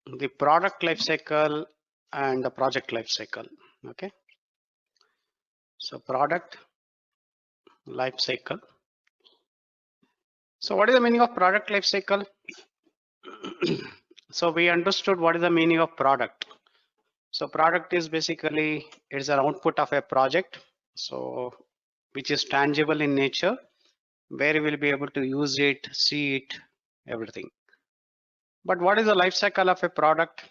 the product life cycle and the project life cycle. Okay, so product life cycle. So what is the meaning of product life cycle? So we understood what is the meaning of product. So product is basically, it's an output of a project, so which is tangible in nature, where you will be able to use it, see it, everything. But what is the life cycle of a product?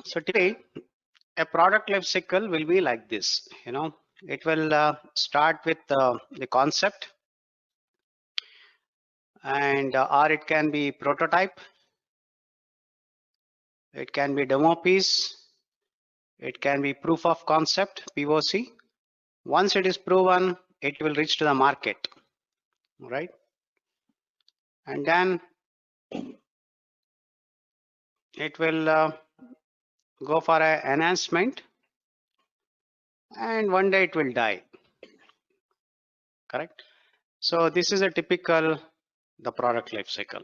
So today, a product life cycle will be like this. It will start with the concept, and or it can be prototype, it can be demo piece, it can be proof of concept, POC. Once it is proven, it will reach to the market, right? And then it will go for an enhancement, and one day it will die, correct? So this is a typical the product life cycle.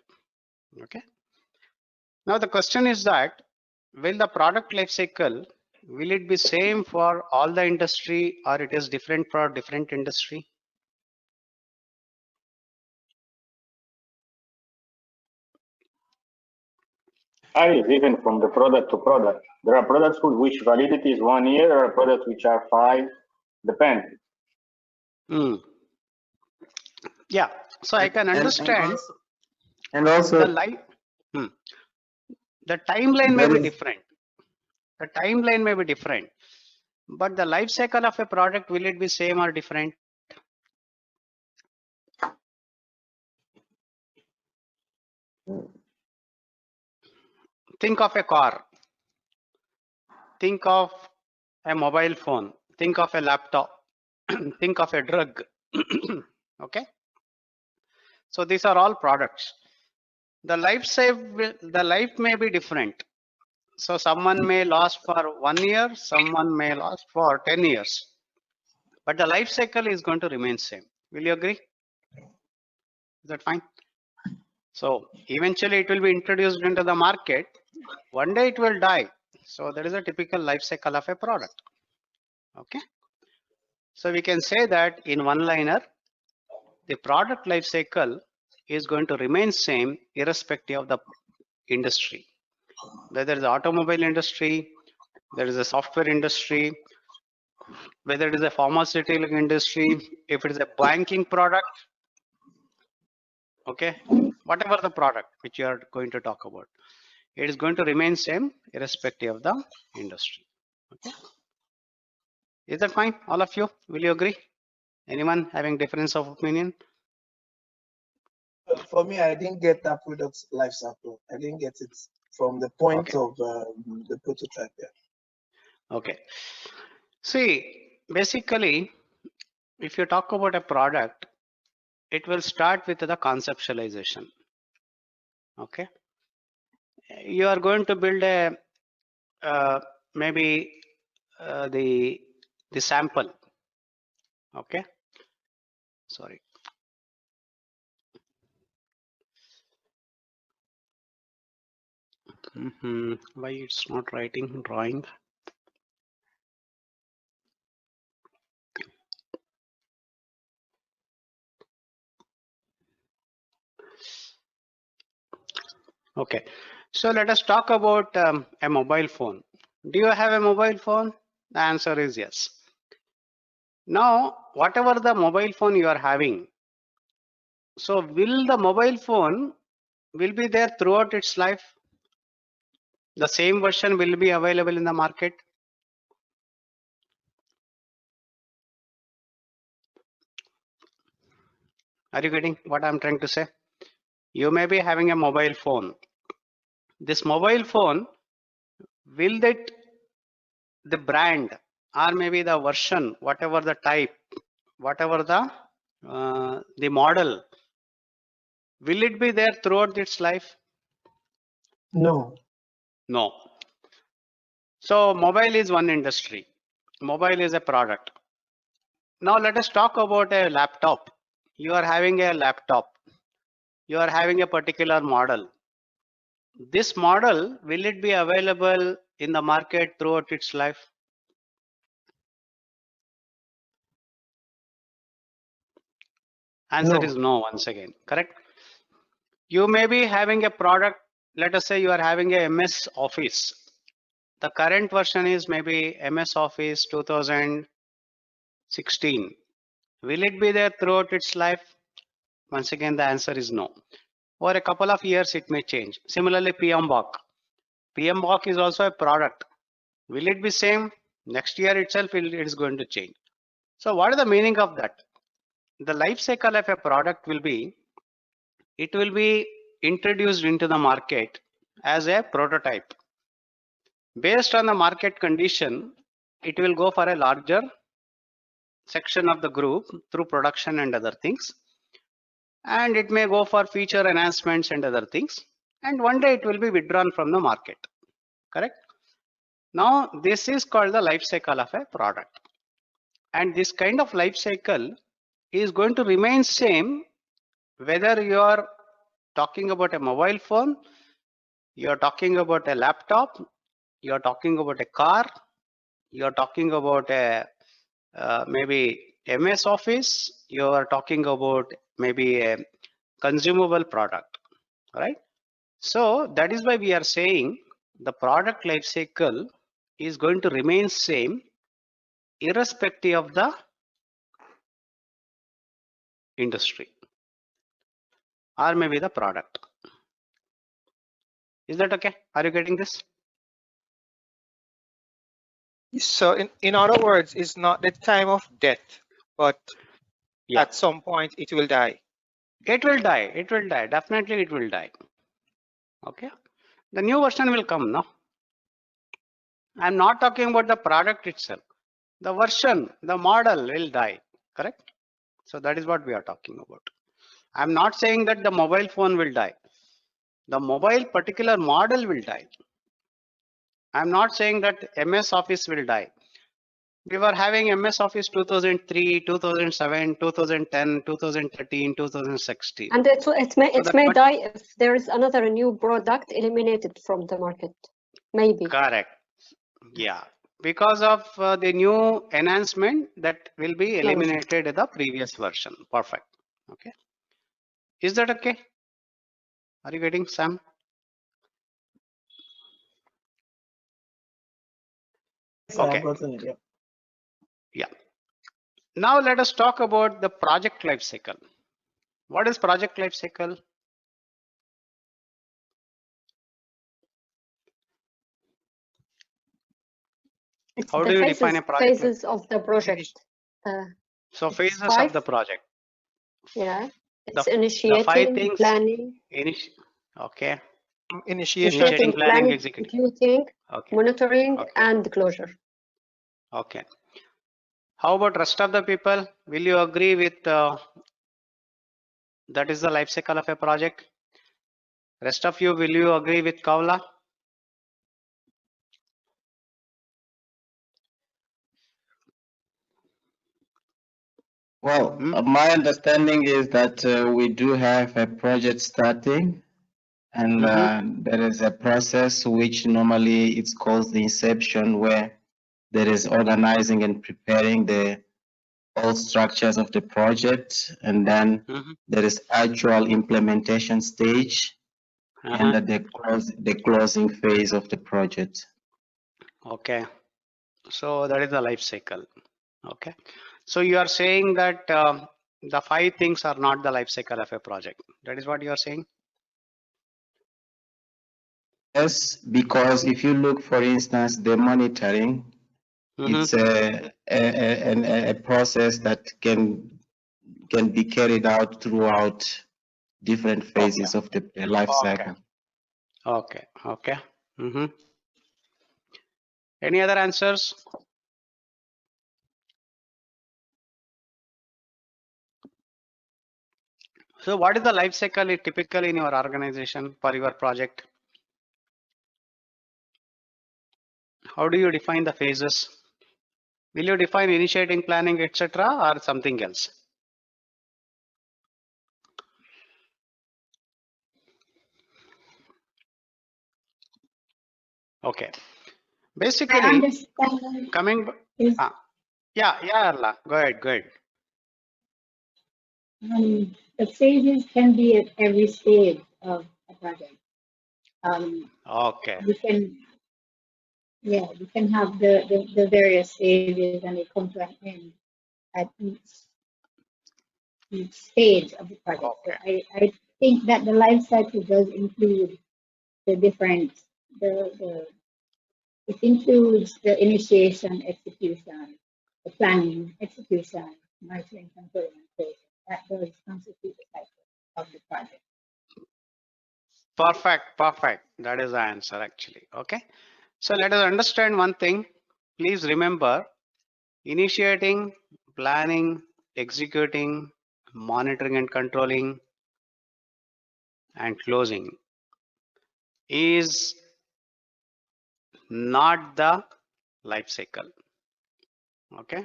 Okay, now the question is that, will the product life cycle, will it be same for all the industry, or it is different for different industry? Even from the product to product. There are products for which validity is 1 year, there are products which are 5, depend. Yeah, so I can understand. And also the life, the timeline may be different. The timeline may be different, but the life cycle of a product, will it be same or different? Think of a car, think of a mobile phone, think of a laptop, think of a drug. Okay, so these are all products. The life may be different. So someone may last for 1 year, someone may last for 10 years, but the life cycle is going to remain same. Will you agree? Is that fine? So eventually it will be introduced into the market. One day it will die. So that is a typical life cycle of a product. Okay. So we can say that in one liner, the product life cycle is going to remain same irrespective of the industry. Whether it's the automobile industry, there is a software industry, whether it is a pharmaceutical industry, if it is a banking product, okay, whatever the product which you are going to talk about, it is going to remain same irrespective of the industry. Okay, is that fine, all of you? Will you agree? Anyone having difference of opinion? For me, I didn't get that product life cycle. I didn't get it from the point of the prototype. Yeah. Okay, see, basically, if you talk about a product, it will start with the conceptualization. Okay, you are going to build a maybe the sample. Okay, sorry. Why it's not writing drawing? Okay, so let us talk about a mobile phone. Do you have a mobile phone? The answer is yes. Now, whatever the mobile phone you are having, so will the mobile phone will be there throughout its life? The same version will be available in the market? Are you getting what I'm trying to say? You may be having a mobile phone. This mobile phone, will that the brand or maybe the version, whatever the type, whatever the model, will it be there throughout its life? No. No. So mobile is one industry. Mobile is a product. Now let us talk about a laptop. You are having a laptop. You are having a particular model. this model, will it be available in the market throughout its life? Answer No. is no once again, correct? You may be having a product, let us say you are having a MS Office. The current version is maybe MS Office 2016. Will it be there throughout its life? Once again, the answer is no. For a couple of years, it may change. Similarly, PMBOK. PMBOK is also a product. Will it be same? Next year itself, it is going to change. So what is the meaning of that? The life cycle of a product will be, it will be introduced into the market as a prototype. Based on the market condition, it will go for a larger section of the group through production and other things. And it may go for feature enhancements and other things. And one day it will be withdrawn from the market. Correct? Now, this is called the life cycle of a product. And this kind of life cycle is going to remain same whether you are talking about a mobile phone, you are talking about a laptop, you are talking about a car, you are talking about a maybe MS Office, you are talking about maybe a consumable product, right? So that is why we are saying the product life cycle is going to remain same irrespective of the industry or maybe the product. Is that okay? Are you getting this? So in other words, it's not the time of death, but Yeah. at some point it will die. It will die. It will die. Definitely it will die. Okay. The new version will come now. I'm not talking about the product itself. The version, the model will die. Correct? So that is what we are talking about. I'm not saying that the mobile phone will die. The mobile particular model will die. I'm not saying that MS Office will die. We were having MS Office 2003, 2007, 2010, 2013, 2016. And it may die if there is another new product eliminated from the market. Maybe. Correct. Yeah. Because of the new enhancement that will be eliminated in the previous version. Perfect. Okay. Is that okay? Are you getting Sam? Okay. Yeah. Now let us talk about the project life cycle. What is project life cycle? It's How the do you define a project? Phases of the project. So phases five. of the project. Yeah. It's The initiating, 5 things. planning. Okay. Initiating, planning, executing. Computing, Okay. monitoring, Okay. and closure. Okay. How about rest of the people? Will you agree with that is the life cycle of a project? Rest of you, will you agree with Kavla? Well, my understanding is that we do have a project starting, and there is a process which normally it's called the inception, where there is organizing and preparing the all structures of the project, and then there is actual implementation stage, and the closing phase of the project. Okay. So that is the life cycle. Okay. So you are saying that the 5 things are not the life cycle of a project. That is what you are saying? Yes, because if you look, for instance, the monitoring, it's a process that can be carried out throughout different phases of the life cycle. Okay. Okay. Any other answers? So what is the life cycle typically in your organization for your project? How do you define the phases? Will you define initiating, planning, etc., or something else? Okay. My Basically, understanding coming. is Yeah, Arla. Go ahead. the phases can be at every stage of a project. Okay. You can have the various stages and they come to an end at each stage of the project. So Okay. I think that the life cycle does include the different it includes the initiation, execution, the planning, execution, monitoring, control, and closing. That does constitute the cycle of the project. Perfect. That is the answer actually. Okay. So let us understand one thing. Please remember, initiating, planning, executing, monitoring and controlling, and closing is not the life cycle. Okay.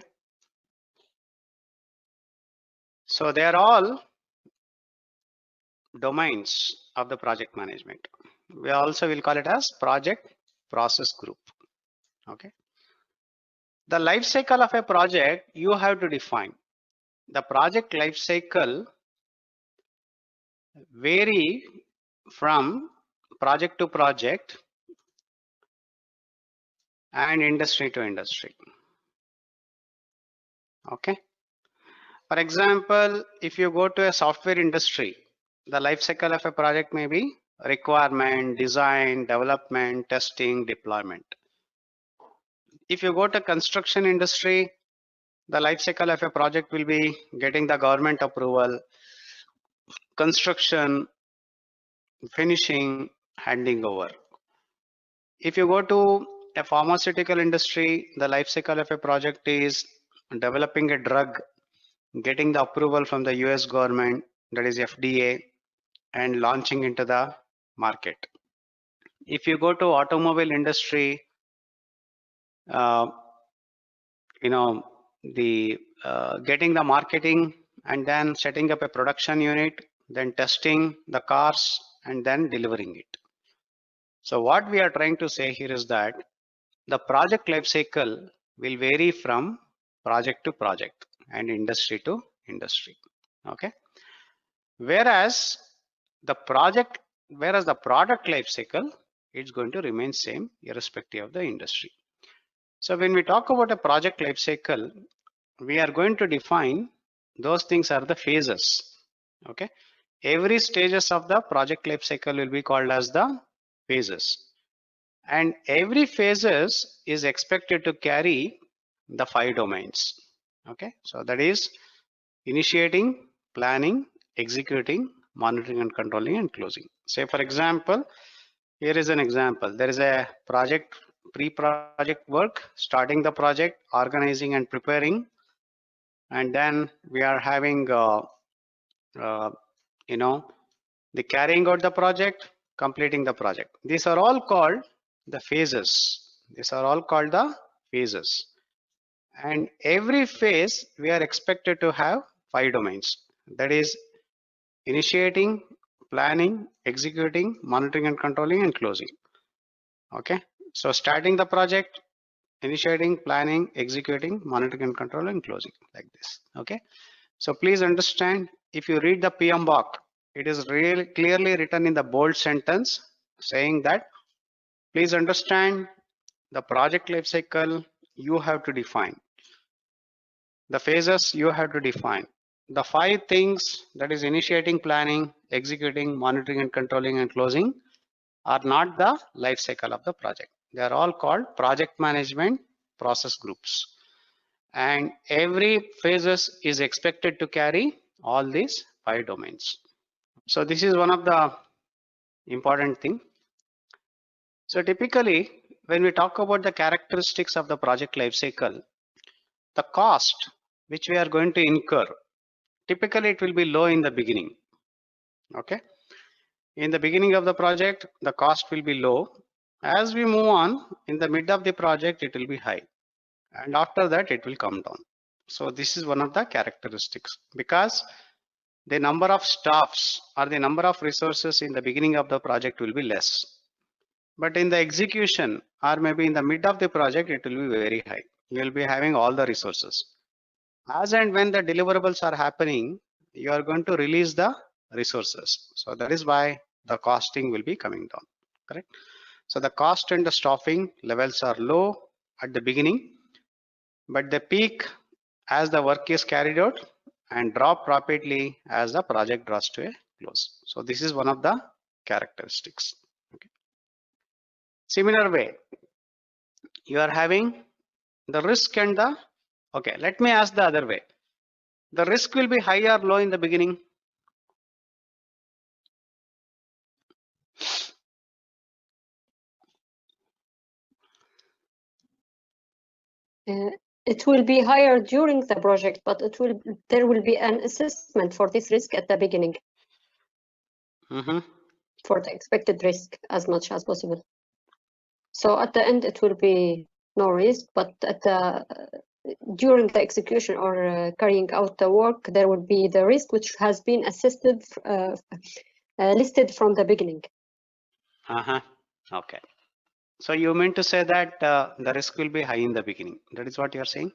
So they are all domains of the project management. We also will call it as project process group. Okay. The life cycle of a project you have to define. The project life cycle vary from project to project and industry to industry. Okay. For example, if you go to a software industry, the life cycle of a project may be requirement, design, development, testing, deployment. If you go to construction industry, the life cycle of a project will be getting the government approval, construction, finishing, handing over. If you go to a pharmaceutical industry, the life cycle of a project is developing a drug, getting the approval from the US government, that is FDA, and launching into the market. If you go to automobile industry, uh, the getting the marketing and then setting up a production unit, then testing the cars and then delivering it. So what we are trying to say here is that the project life cycle will vary from project to project and industry to industry. Okay. Whereas the product life cycle is going to remain same irrespective of the industry. So when we talk about a project life cycle, we are going to define those things are the phases. Okay. Every stages of the project life cycle will be called as the phases. And every phases is expected to carry the 5 domains. Okay. So that is initiating, planning, executing, monitoring and controlling and closing. Say for example, here is an example. There is a project, pre-project work, starting the project, organizing and preparing, and then we are having the carrying out the project, completing the project. These are all called the phases. These are all called the phases. And every phase we are expected to have 5 domains. That is initiating, planning, executing, monitoring and controlling and closing. Okay. So starting the project, initiating, planning, executing, monitoring and controlling and closing, like this. Okay. So please understand, if you read the PMBOK, it is really clearly written in the bold sentence saying that please understand the project life cycle you have to define. The phases you have to define. The 5 things, that is initiating, planning, executing, monitoring and controlling and closing, are not the life cycle of the project. They are all called project management process groups. And every phases is expected to carry all these 5 domains. So this is one of the important thing. So typically when we talk about the characteristics of the project life cycle, the cost which we are going to incur, typically it will be low in the beginning. Okay. In the beginning of the project, the cost will be low. As we move on, in the mid of the project, it will be high. And after that, it will come down. So this is one of the characteristics, because the number of staffs or the number of resources in the beginning of the project will be less. But in the execution or maybe in the mid of the project, it will be very high. You will be having all the resources. As and when the deliverables are happening, you are going to release the resources. So that is why the costing will be coming down, correct? So the cost and the staffing levels are low at the beginning, but they peak as the work is carried out and drop rapidly as the project draws to a close. So this is one of the characteristics. Okay. Similar way, you are having the risk and the, okay, let me ask the other way. The risk will be high or low in the beginning? It will be higher during the project, but there will be an assessment for this risk at the beginning. For the expected risk as much as possible. So at the end, it will be no risk, but during the execution or carrying out the work, there will be the risk which has been listed from the beginning. Okay. So you mean to say that the risk will be high in the beginning. That is what you are saying?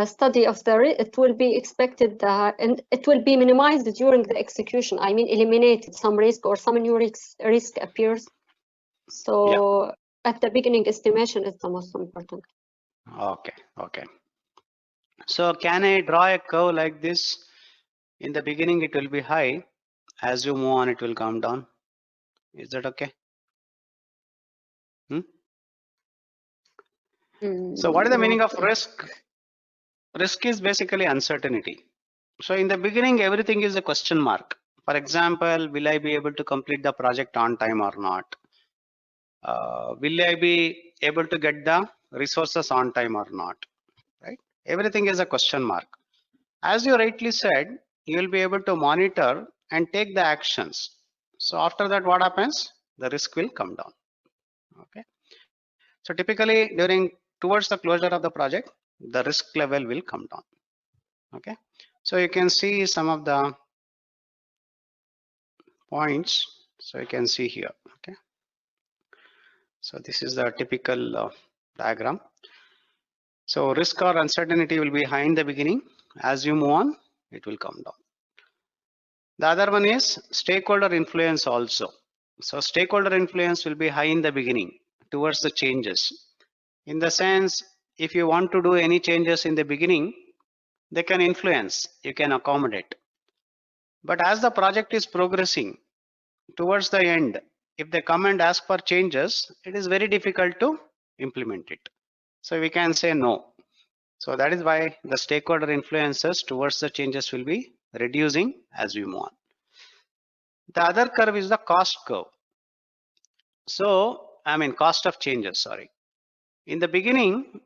Study of the risk, it will be expected and it will be minimized during the execution. I mean, eliminated some risk or some new risk appears. So at the beginning, estimation is the most important. Okay, okay. So can I draw a curve like this? In the beginning, it will be high. As you move on, it will come down. Is that okay? So what is the meaning of risk? Risk is basically uncertainty. So in the beginning, everything is a question mark. For example, will I be able to complete the project on time or not? Will I be able to get the resources on time or not? Right? Everything is a question mark. As you rightly said, you will be able to monitor and take the actions. So after that, what happens? The risk will come down. Okay. So typically towards the closure of the project, the risk level will come down. Okay. So you can see some of the points. So you can see here. Okay. So this is the typical diagram. So risk or uncertainty will be high in the beginning. As you move on, it will come down. The other one is stakeholder influence also. So stakeholder influence will be high in the beginning towards the changes. In the sense, if you want to do any changes in the beginning, they can influence, you can accommodate. But as the project is progressing towards the end, if they come and ask for changes, it is very difficult to implement it. So we can say no. So that is why the stakeholder influences towards the changes will be reducing as we move on. The other curve is the cost curve. So, I mean cost of changes, sorry. In the beginning,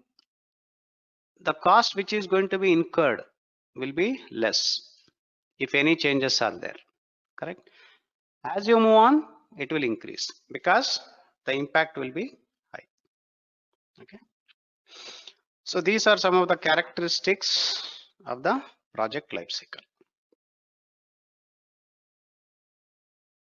the cost which is going to be incurred will be less if any changes are there, correct? As you move on, it will increase because the impact will be high. Okay. So these are some of the characteristics of the project life cycle.